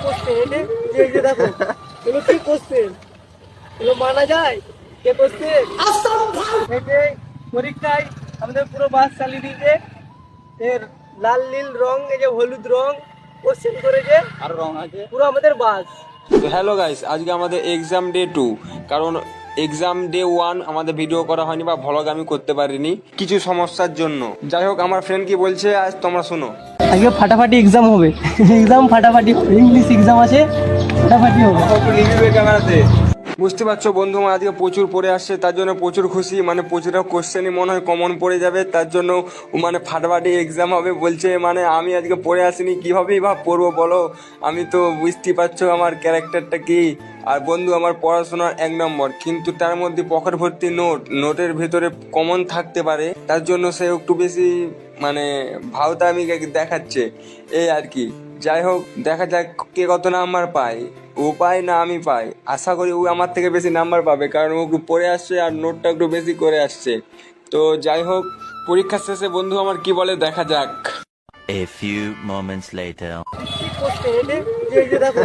Question এই যে দেখো, এগুলো কি কোশ্চেন? এগুলো মানা যায়? কে কোশ্চেন? এই যে পরীক্ষায় আমাদের পুরো বাস চালিয়ে দিয়েছে, এর লাল নীল রং, এই যে হলুদ রং কোশ্চেন করেছে, আর রং আছে পুরো আমাদের বাস। তো হ্যালো গাইস, আজকে আমাদের এক্সাম ডে 2। কারণ এক্সাম ডে 1 আমাদের ভিডিও করা হয়নি বা ভ্লগ আমি করতে পারিনি কিছু সমস্যার জন্য। যাই হোক, আমার ফ্রেন্ড কি বলছে আজ তোমরা শোনো। আজকে ফাটাফাটি এক্সাম হবে, এক্সাম ফাটাফাটি হবে, ইংলিশ এক্সাম আছে, ফাটাফাটি হবে। ক্যামেরাতে বুঝতে পারছো বন্ধু, আমার আজকে প্রচুর পড়ে আসছে, তার জন্য প্রচুর খুশি। মানে প্রচুর কোশ্চেনই মনে হয় কমন পড়ে যাবে, তার জন্য মানে ফাটাফাটি এক্সাম হবে বলছে। মানে আমি আজকে পড়ে আসিনি, কীভাবেই বা পড়বো বলো? আমি তো বুঝতেই পারছো আমার ক্যারেক্টারটা কি। আর বন্ধু, আমার পড়াশোনার 1 নম্বর, কিন্তু তার মধ্যে পকেট ভর্তি নোটের ভেতরে কমন থাকতে পারে, তার জন্য সে একটু বেশি মানে ভাওতা আমি দেখাচ্ছে, এই আর কি। যাই হোক, দেখা যাক কে কত নাম্বার পায়, ও পায় না আমি পাই। আশা করি ও আমার থেকে বেশি নাম্বার পাবে, কারণ ও একটু পড়ে আসছে আর নোটটা একটু বেশি করে আসছে। তো যাই হোক, পরীক্ষা শেষে বন্ধু আমার কি বলে দেখা যাক। A few moments later. কি কোশ্চেন এই যে দেখো,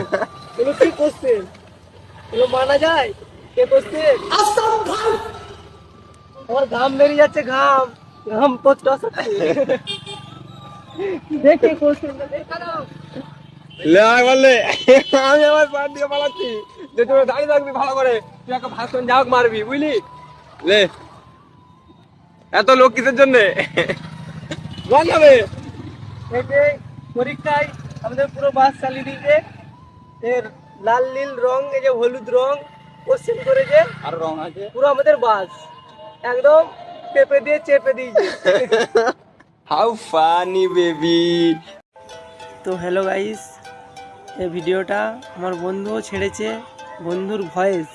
এগুলো কি কোশ্চেন? এগুলো মানা যায়? কে কোশ্চেন? আমার ঘাম বেরিয়ে যাচ্ছে, ঘাম ঘাম করতে আসছে। দেখে কোশ্চেনটা দেখা দাও। বললে আমি আমার পার দিয়ে পালাচ্ছি, যে তোরা দাঁড়িয়ে থাকবি ভালো করে, তুই একটা ভাষণ যাওক মারবি, বুঝলি? লে, এত লোক কিসের জন্যে বল যাবে। এই যে পরীক্ষায় আমাদের পুরো বাস চালিয়ে দিয়েছে, এর লাল নীল রং, এই যে হলুদ রং কোশ্চেন করেছে, আর রং আছে পুরো আমাদের বাস একদম পেপে দিয়ে চেপে দিয়েছে। How funny baby. তো হ্যালো গাইস, এই ভিডিওটা আমার বন্ধুও ছেড়েছে, বন্ধুর ভয়েস।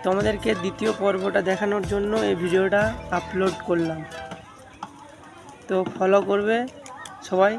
তোমাদেরকে দ্বিতীয় পর্বটা দেখানোর জন্য এই ভিডিওটা আপলোড করলাম। তো ফলো করবে সবাই।